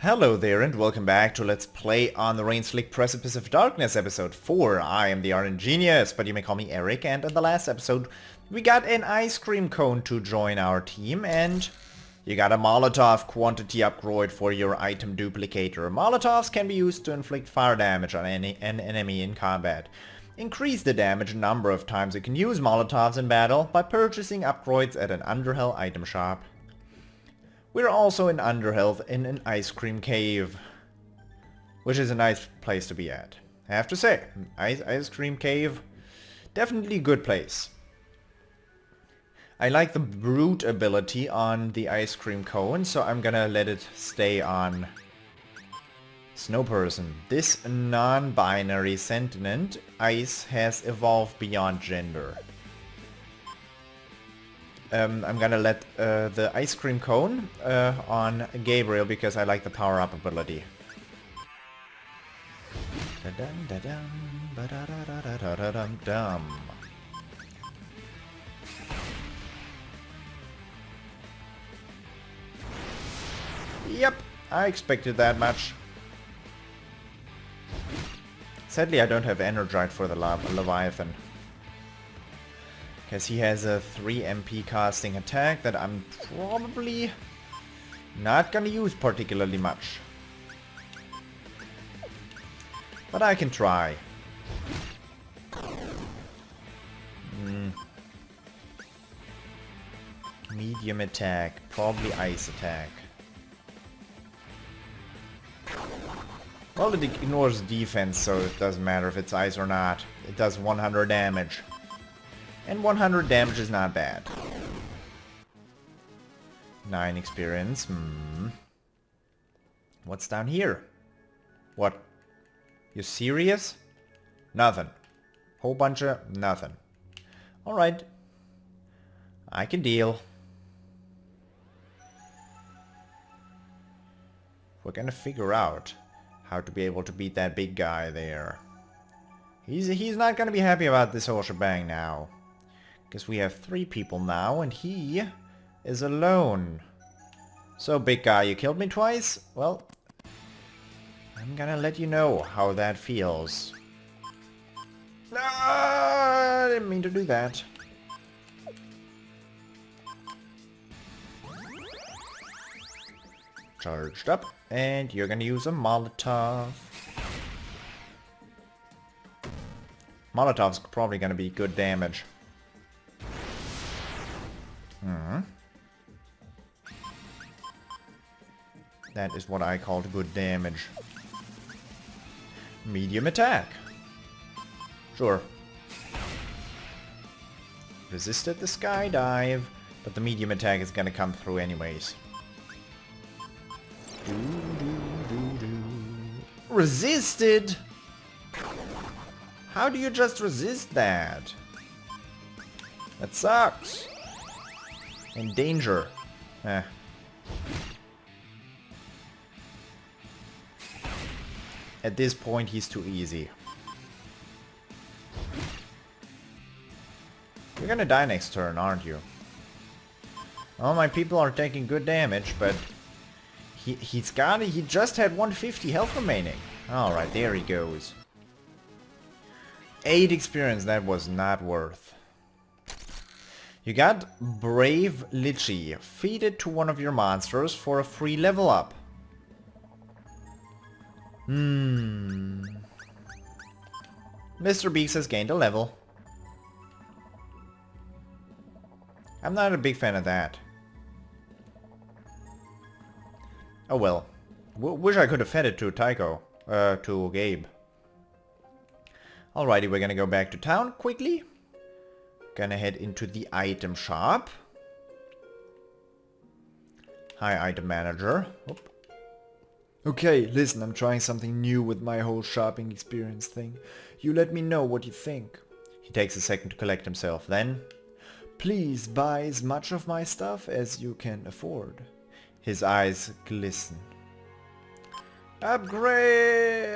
Hello there and welcome back to Let's Play on the Rain.Slick Precipice of Darkness episode 4. I am the RNGenius, but you may call me Eric, and in the last episode we got an ice cream cone to join our team, and you got a Molotov quantity upgrade for your item duplicator. Molotovs can be used to inflict fire damage on an enemy in combat. Increase the damage number of times you can use Molotovs in battle by purchasing upgrades at an Underhell item shop. We're also in Underhealth in an ice cream cave, which is a nice place to be at. I have to say, ice cream cave, definitely a good place. I like the brute ability on the ice cream cone, so I'm gonna let it stay on Snow Person. This non-binary sentient ice has evolved beyond gender. I'm gonna let the ice cream cone on Gabriel because I like the power-up ability. Yep, I expected that much. Sadly, I don't have Energite for the Leviathan, because he has a 3 MP casting attack that I'm probably not gonna use particularly much. But I can try. Medium attack, probably ice attack. Well, it ignores defense, so it doesn't matter if it's ice or not. It does 100 damage. And 100 damage is not bad. 9 experience. What's down here? What? You serious? Nothing. Whole bunch of nothing. Alright. I can deal. We're gonna figure out how to be able to beat that big guy there. He's not gonna be happy about this whole shebang now. Because we have 3 people now, and he is alone. So, big guy, you killed me twice? Well, I'm gonna let you know how that feels. No, I didn't mean to do that. Charged up, and you're gonna use a Molotov. Molotov's probably gonna be good damage. That is what I called good damage. Medium attack. Sure. Resisted the skydive, but the medium attack is gonna come through anyways. Resisted? How do you just resist that? That sucks. In danger. At this point, he's too easy. You're gonna die next turn, aren't you? Oh, my people are taking good damage, but he just had 150 health remaining. Alright, there he goes. 8 experience, that was not worth. You got Brave Lychee. Feed it to one of your monsters for a free level up. Mr. Beaks has gained a level. I'm not a big fan of that. Oh well. Wish I could have fed it to Tycho. To Gabe. Alrighty, we're gonna go back to town quickly. Gonna head into the item shop. Hi, item manager. Oop. Okay, listen, I'm trying something new with my whole shopping experience thing. You let me know what you think. He takes a second to collect himself, then... Please buy as much of my stuff as you can afford. His eyes glisten. Upgrade...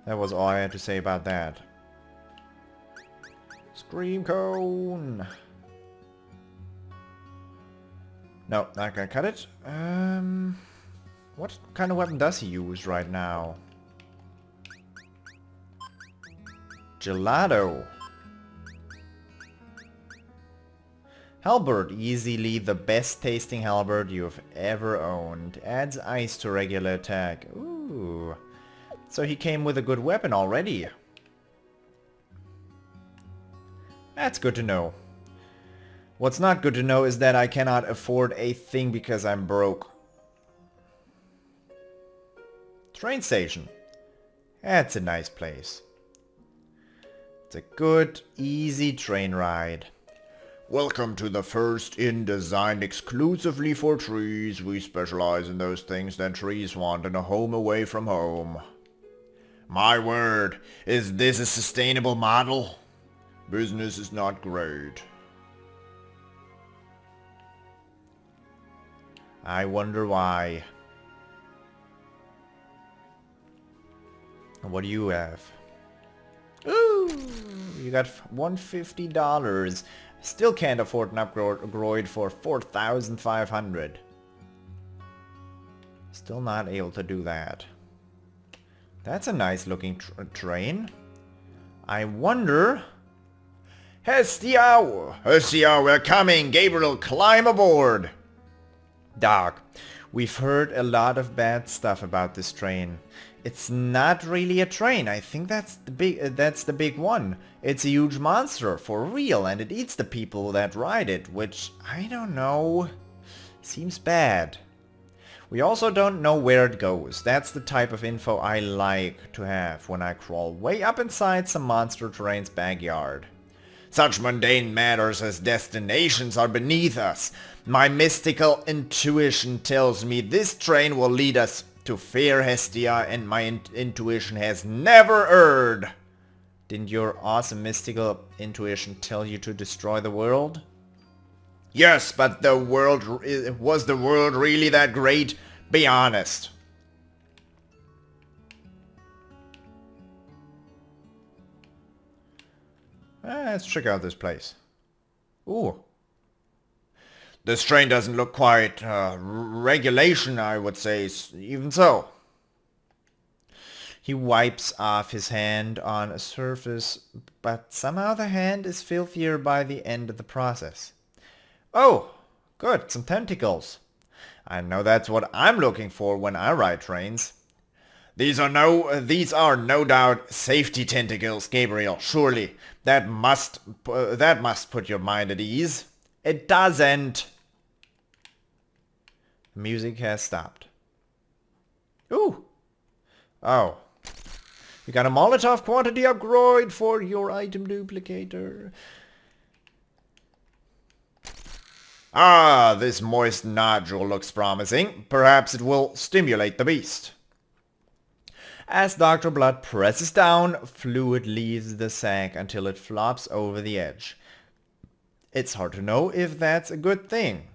That was all I had to say about that. Scream cone. No, not gonna cut it. What kind of weapon does he use right now? Gelato. Halberd, easily the best tasting halberd you've ever owned. Adds ice to regular attack. Ooh. So he came with a good weapon already. That's good to know. What's not good to know is that I cannot afford a thing because I'm broke. Train station. That's a nice place. It's a good, easy train ride. Welcome to the first inn designed exclusively for trees. We specialize in those things that trees want and a home away from home. My word, is this a sustainable model? Business is not great. I wonder why. What do you have? Ooh, you got $150. Still can't afford an upgrade for 4,500. Still not able to do that. That's a nice looking train. I wonder... Hestia! Hestia, we're coming! Gabriel, climb aboard! Doc, we've heard a lot of bad stuff about this train. It's not really a train. I think that's the big one. It's a huge monster, for real, and it eats the people that ride it, which, I don't know, seems bad. We also don't know where it goes. That's the type of info I like to have when I crawl way up inside some monster train's backyard. Such mundane matters as destinations are beneath us. My mystical intuition tells me this train will lead us to fair Hestia, and my intuition has never erred. Didn't your awesome mystical intuition tell you to destroy the world? Yes, but was the world really that great? Be honest. Let's check out this place. Ooh. This train doesn't look quite regulation, I would say, even so. He wipes off his hand on a surface, but somehow the hand is filthier by the end of the process. Oh, good, some tentacles. I know that's what I'm looking for when I ride trains. These are no doubt safety tentacles, Gabriel. Surely that must put your mind at ease. It doesn't. The music has stopped. Ooh. Oh. You got a Molotov quantity upgrade for your item duplicator. Ah, this moist nodule looks promising. Perhaps it will stimulate the beast. As Dr. Blood presses down, fluid leaves the sack until it flops over the edge. It's hard to know if that's a good thing.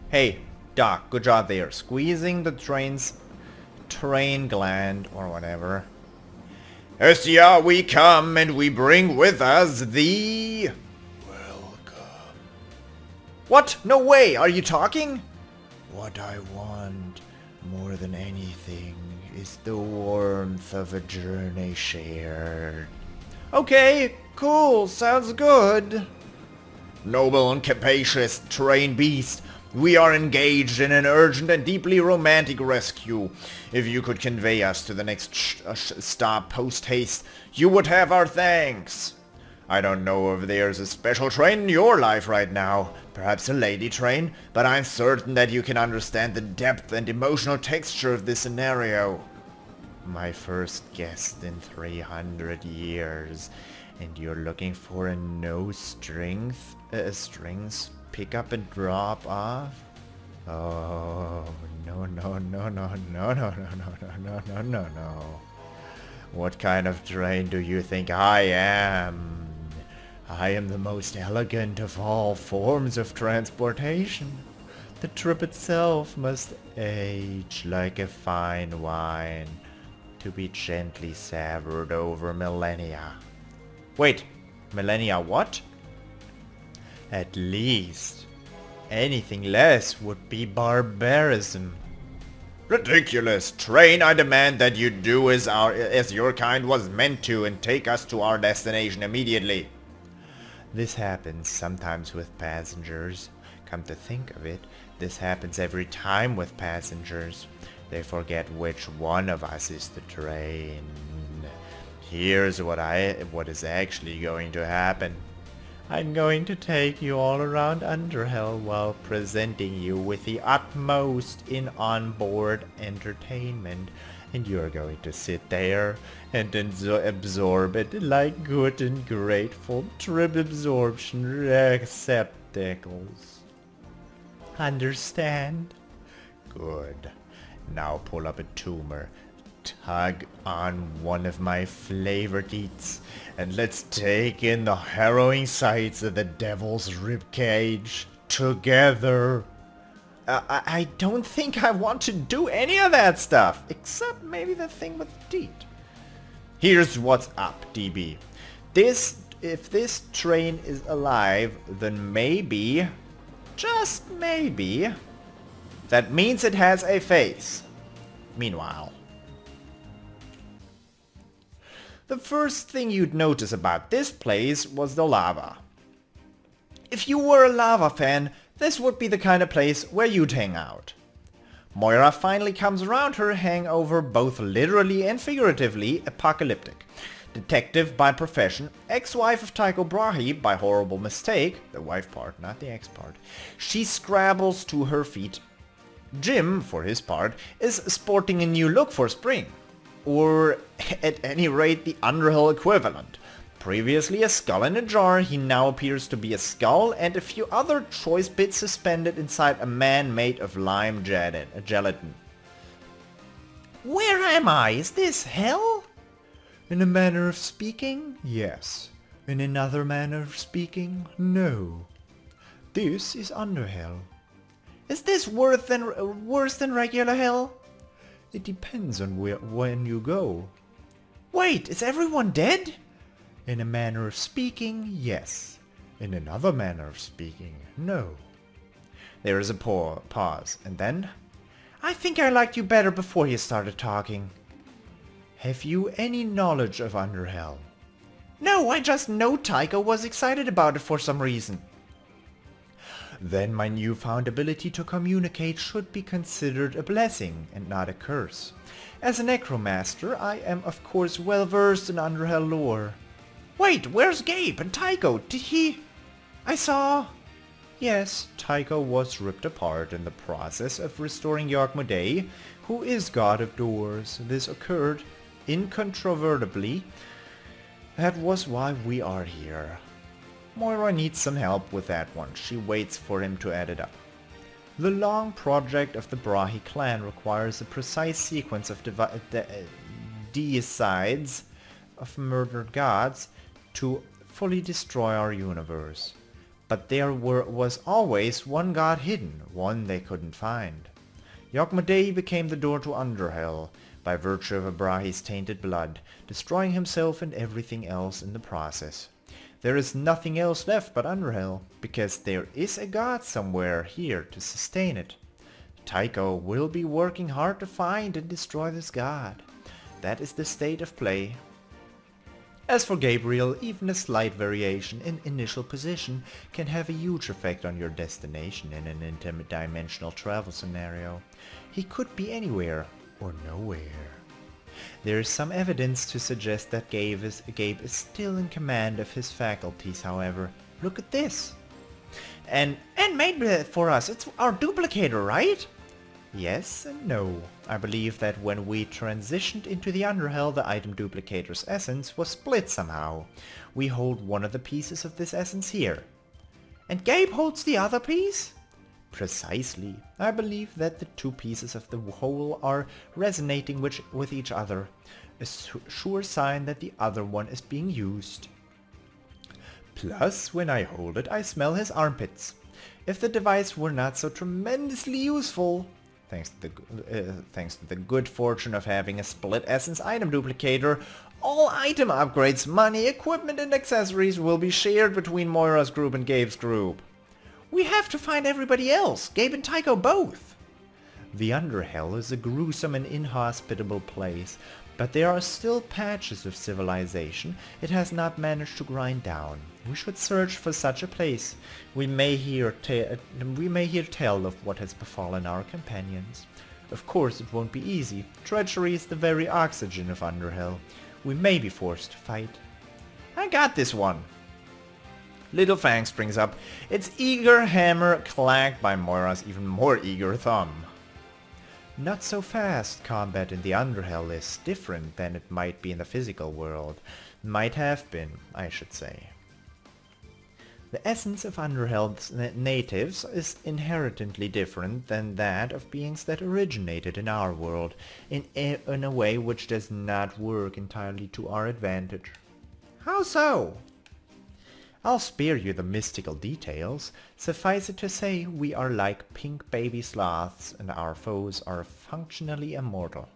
Hey, Doc, good job there. Squeezing the train's train gland or whatever. Hestia, we come and we bring with us the... Welcome. What? No way! Are you talking? What I want more than anything is the warmth of a journey shared. Okay, cool, sounds good. Noble and capacious train beast, we are engaged in an urgent and deeply romantic rescue. If you could convey us to the next stop post-haste, you would have our thanks. I don't know if there's a special train in your life right now, perhaps a lady train, but I'm certain that you can understand the depth and emotional texture of this scenario. My first guest in 300 years, and you're looking for a strings pick up and drop off? Oh, no, no, no, no, no, no, no, no, no, no, no, no. What kind of train do you think I am? I am the most elegant of all forms of transportation. The trip itself must age like a fine wine. to be gently severed over millennia. Wait, millennia what? At least. Anything less would be barbarism. Ridiculous! Train, I demand that you do as your kind was meant to and take us to our destination immediately. This happens sometimes with passengers. Come to think of it, this happens every time with passengers. They forget which one of us is the train. Here's what is actually going to happen. I'm going to take you all around Underhell while presenting you with the utmost in onboard entertainment, and you're going to sit there and absorb it like good and grateful trip absorption receptacles. Understand? Good. Now pull up a tumor, tug on one of my flavored eats, and let's take in the harrowing sights of the devil's ribcage together. I don't think I want to do any of that stuff, except maybe the thing with Deet. Here's what's up, DB. If this train is alive, then maybe, just maybe, that means it has a face. Meanwhile, the first thing you'd notice about this place was the lava. If you were a lava fan, this would be the kind of place where you'd hang out. Moira finally comes around her hangover both literally and figuratively apocalyptic. Detective by profession, ex-wife of Tycho Brahe by horrible mistake, the wife part, not the ex part, she scrabbles to her feet. Jim, for his part, is sporting a new look for spring. Or, at any rate, the Underhill equivalent. Previously a skull in a jar, he now appears to be a skull and a few other choice bits suspended inside a man made of lime gelatin. Where am I? Is this hell? In a manner of speaking, yes. In another manner of speaking, no. This is Underhell. Is this worse than regular hell? It depends on when you go. Wait, is everyone dead? In a manner of speaking, yes. In another manner of speaking, no. There is a pause, and then, I think I liked you better before you started talking. Have you any knowledge of Underhell? No, I just know Tycho was excited about it for some reason. Then my newfound ability to communicate should be considered a blessing and not a curse. As a necromancer, I am of course well versed in Underhell lore. Wait, where's Gabe and Tycho? Did he... I saw... Yes, Tycho was ripped apart in the process of restoring Yogg-Moday, who is god of doors. This occurred incontrovertibly. That was why we are here. Moira needs some help with that one. She waits for him to add it up. The long project of the Brahe clan requires a precise sequence of deicides of murdered gods to fully destroy our universe. But there was always one god hidden, one they couldn't find. Yogg-Moday became the door to Underhell, by virtue of Brahe's tainted blood, destroying himself and everything else in the process. There is nothing else left but Underhell, because there is a god somewhere here to sustain it. Tycho will be working hard to find and destroy this god. That is the state of play. As for Gabriel, even a slight variation in initial position can have a huge effect on your destination in an interdimensional travel scenario. He could be anywhere or nowhere. There is some evidence to suggest that Gabe is still in command of his faculties, however. Look at this. And made it for us. It's our duplicator, right? Yes and no. I believe that when we transitioned into the Underhell, the item duplicator's essence was split somehow. We hold one of the pieces of this essence here. And Gabe holds the other piece? Precisely. I believe that the two pieces of the whole are resonating with each other. A sure sign that the other one is being used. Plus, when I hold it, I smell his armpits. If the device were not so tremendously useful, Thanks to the good fortune of having a split essence item duplicator, all item upgrades, money, equipment and accessories will be shared between Moira's group and Gabe's group. We have to find everybody else, Gabe and Tycho both. The Underhell is a gruesome and inhospitable place, but there are still patches of civilization it has not managed to grind down. We should search for such a place. We may hear tell of what has befallen our companions. Of course it won't be easy. Treachery is the very oxygen of Underhell. We may be forced to fight. I got this one. Little Fang springs up, its eager hammer clacked by Moira's even more eager thumb. Not so fast. Combat in the Underhell is different than it might be in the physical world. Might have been, I should say. The essence of Underhell's natives is inherently different than that of beings that originated in our world, in a way which does not work entirely to our advantage. How so? I'll spare you the mystical details. Suffice it to say, we are like pink baby sloths and our foes are functionally immortal.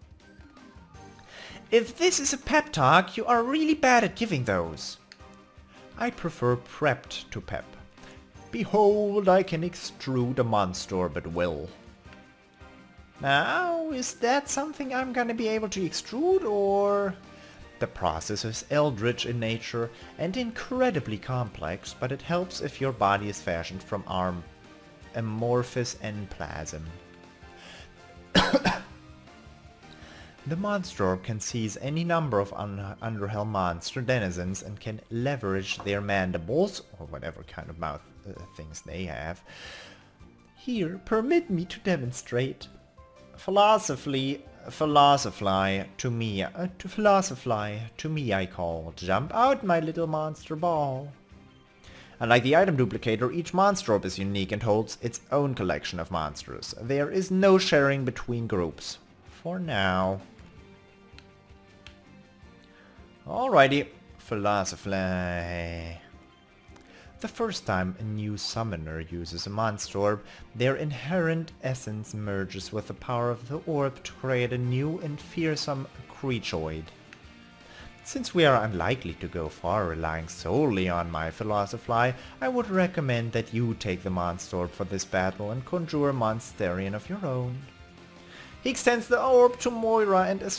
If this is a pep talk, you are really bad at giving those. I prefer prepped to pep. Behold, I can extrude a monster but will. Now, is that something I'm gonna be able to extrude, or... The process is eldritch in nature and incredibly complex, but it helps if your body is fashioned from amorphous endplasm. The monster can seize any number of Underhell monster denizens and can leverage their mandibles, or whatever kind of mouth things they have. Here, permit me to demonstrate. Philosophy to me I call. Jump out, my little monster ball. Unlike the item duplicator, each monster orb is unique and holds its own collection of monsters. There is no sharing between groups. For now. Alrighty, Philosophy. The first time a new summoner uses a monster orb, their inherent essence merges with the power of the orb to create a new and fearsome creatureoid. Since we are unlikely to go far relying solely on my Philosophy, I would recommend that you take the monster orb for this battle and conjure a Monstarian of your own. He extends the orb to Moira, and as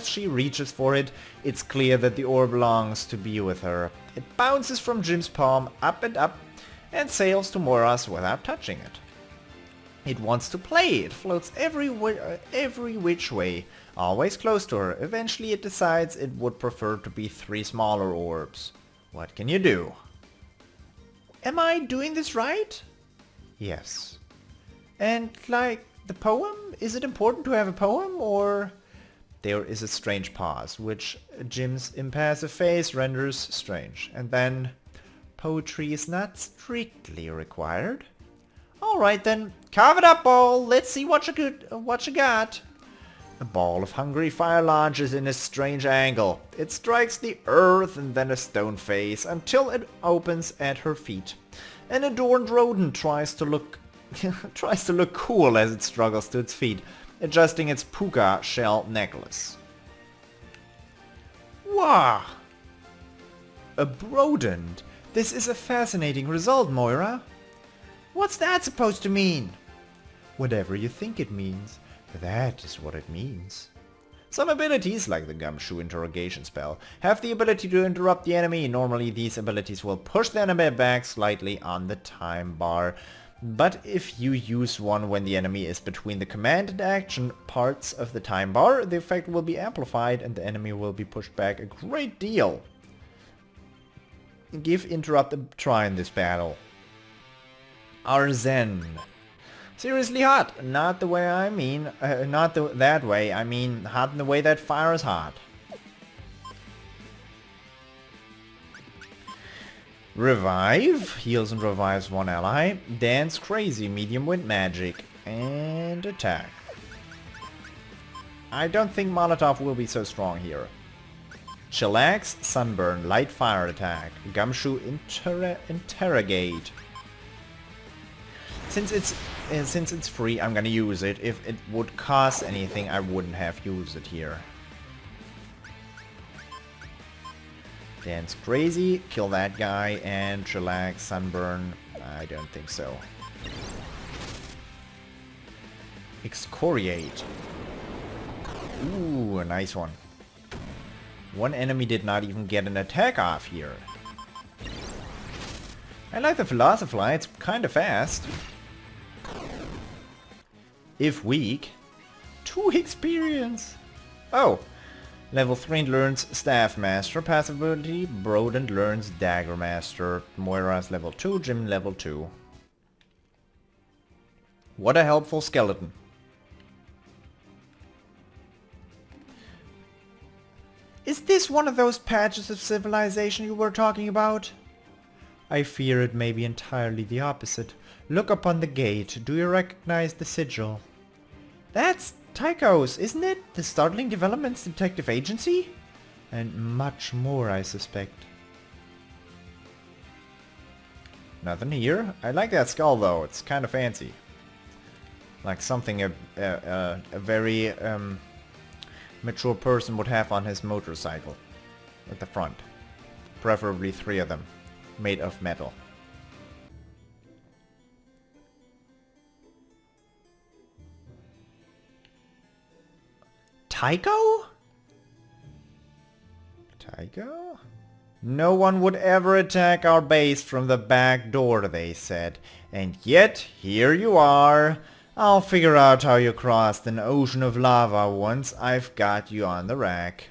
she reaches for it, it's clear that the orb longs to be with her. It bounces from Jim's palm up and sails to Moira's without touching it. It wants to play. It floats every which way, always close to her. Eventually it decides it would prefer to be 3 smaller orbs. What can you do? Am I doing this right? Yes. And like the poem? Is it important to have a poem, or... There is a strange pause, which Jim's impassive face renders strange. And then, poetry is not strictly required. Alright then, carve it up, ball. Let's see what you got. A ball of hungry fire launches in a strange angle. It strikes the earth and then a stone face until it opens at her feet. An adorned rodent tries to look cool as it struggles to its feet, adjusting its puka shell necklace. Wow! A brodent. This is a fascinating result, Moira. What's that supposed to mean? Whatever you think it means, that is what it means. Some abilities, like the Gumshoe interrogation spell, have the ability to interrupt the enemy. Normally these abilities will push the enemy back slightly on the time bar. But if you use one when the enemy is between the command and action parts of the time bar, the effect will be amplified and the enemy will be pushed back a great deal. Give interrupt a try in this battle. Arzen. Seriously hot. Not the way I mean, that way. I mean hot in the way that fire is hot. Revive, heals and revives one ally. Dance Crazy, medium wind magic. And attack. I don't think Molotov will be so strong here. Chillax, Sunburn, light fire attack. Gumshoe, interrogate. Since it's since it's free, I'm gonna use it. If it would cost anything, I wouldn't have used it here. Dance crazy, kill that guy, and chillax, sunburn. I don't think so. Excoriate. Ooh, a nice one. One enemy did not even get an attack off here. I like the Philosophy, it's kinda fast. If weak. 2 experience! Oh! Level 3 learns Staff Master, passive ability. Brodent learns Dagger Master. Moira's level 2, Jim level 2. What a helpful skeleton. Is this one of those patches of civilization you were talking about? I fear it may be entirely the opposite. Look upon the gate. Do you recognize the sigil? That's Tycho's, isn't it? The Startling Developments Detective Agency? And much more, I suspect. Nothing here. I like that skull though, it's kind of fancy. Like something a very mature person would have on his motorcycle. At the front. Preferably 3 of them. Made of metal. Tycho? Tycho? No one would ever attack our base from the back door, they said. And yet, here you are. I'll figure out how you crossed an ocean of lava once I've got you on the rack.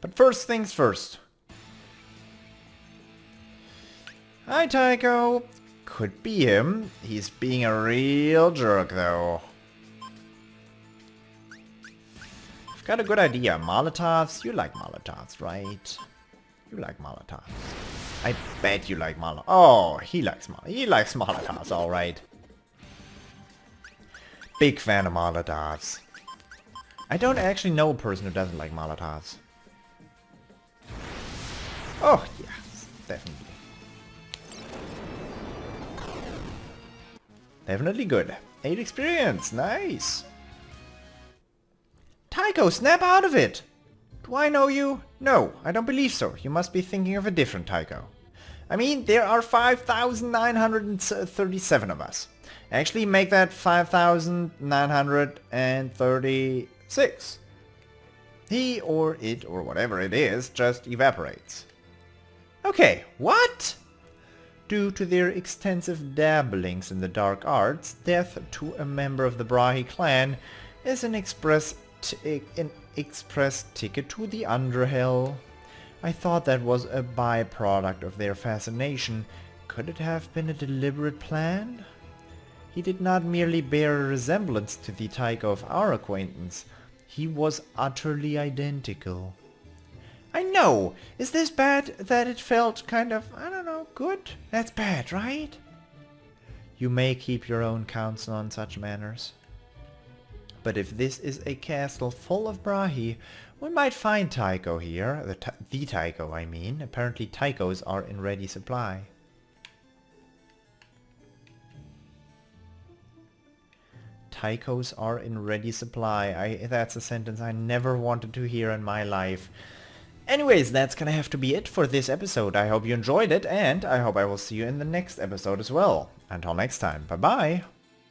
But first things first. Hi, Tycho. Could be him. He's being a real jerk, though. I've got a good idea. Molotovs? You like Molotovs, right? You like Molotovs. I bet you like Molotovs. Oh, he likes Molotovs, alright. Big fan of Molotovs. I don't actually know a person who doesn't like Molotovs. Oh, yes, definitely. Definitely good. 8 experience, nice. Tycho, snap out of it! Do I know you? No, I don't believe so. You must be thinking of a different Tycho. I mean, there are 5,937 of us. Actually, make that 5,936. He or it or whatever it is just evaporates. Okay, what? Due to their extensive dabblings in the dark arts, death to a member of the Brahi clan is an express ticket to the Underhell. I thought that was a byproduct of their fascination. Could it have been a deliberate plan? He did not merely bear a resemblance to the Tycho of our acquaintance. He was utterly identical. I know! Is this bad that it felt kind of, I don't know, good? That's bad, right? You may keep your own counsel on such matters. But if this is a castle full of Brahi, we might find Tycho here. The Tycho, I mean. Apparently Tychos are in ready supply. Tychos are in ready supply. That's a sentence I never wanted to hear in my life. Anyways, that's gonna have to be it for this episode. I hope you enjoyed it, and I hope I will see you in the next episode as well. Until next time, bye bye!